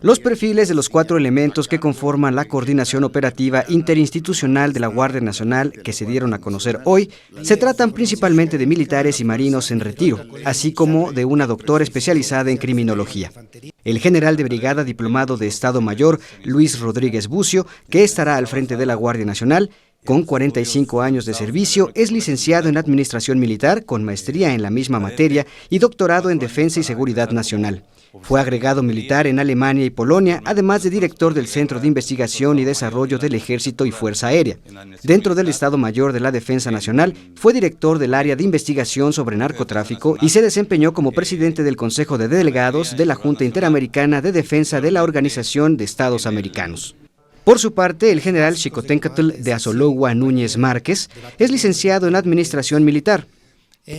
Los perfiles de los 4 elementos que conforman la coordinación operativa interinstitucional de la Guardia Nacional que se dieron a conocer hoy, se tratan principalmente de militares y marinos en retiro, así como de una doctora especializada en criminología. El general de brigada diplomado de Estado Mayor, Luis Rodríguez Bucio, que estará al frente de la Guardia Nacional, con 45 años de servicio, es licenciado en Administración Militar con maestría en la misma materia y doctorado en Defensa y Seguridad Nacional. Fue agregado militar en Alemania y Polonia, además de director del Centro de Investigación y Desarrollo del Ejército y Fuerza Aérea. Dentro del Estado Mayor de la Defensa Nacional, fue director del área de investigación sobre narcotráfico y se desempeñó como presidente del Consejo de Delegados de la Junta Interamericana de Defensa de la Organización de Estados Americanos. Por su parte, el general Xicoténcatl de Azologua Núñez Márquez es licenciado en Administración Militar.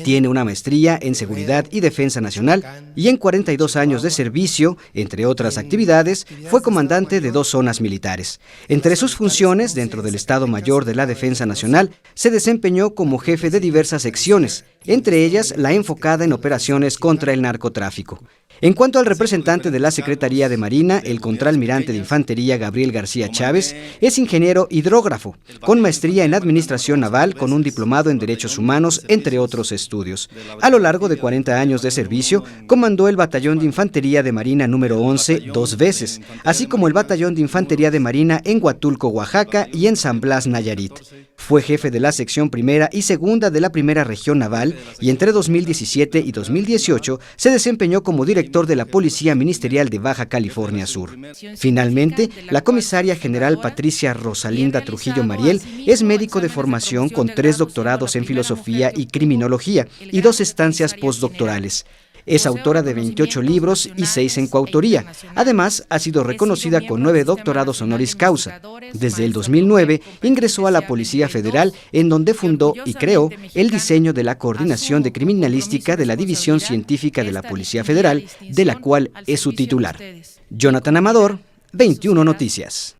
Tiene una maestría en Seguridad y Defensa Nacional y en 42 años de servicio, entre otras actividades, fue comandante de 2 zonas militares. Entre sus funciones, dentro del Estado Mayor de la Defensa Nacional, se desempeñó como jefe de diversas secciones, entre ellas la enfocada en operaciones contra el narcotráfico. En cuanto al representante de la Secretaría de Marina, el contraalmirante de Infantería Gabriel García Chávez, es ingeniero hidrógrafo, con maestría en Administración Naval con un diplomado en Derechos Humanos, entre otros estudios. A lo largo de 40 años de servicio, comandó el Batallón de Infantería de Marina número 11 2 veces, así como el Batallón de Infantería de Marina en Huatulco, Oaxaca y en San Blas, Nayarit. Fue jefe de la sección primera y segunda de la primera región naval y entre 2017 y 2018 se desempeñó como director de la Policía Ministerial de Baja California Sur. Finalmente, la comisaria general Patricia Rosalinda Trujillo Mariel es médico de formación con 3 doctorados en Filosofía y Criminología y 2 estancias postdoctorales. Es autora de 28 libros y 6 en coautoría. Además, ha sido reconocida con 9 doctorados honoris causa. Desde el 2009 ingresó a la Policía Federal, en donde fundó y creó el diseño de la Coordinación de Criminalística de la División Científica de la Policía Federal, de la cual es su titular. Jonathan Amador, 21 Noticias.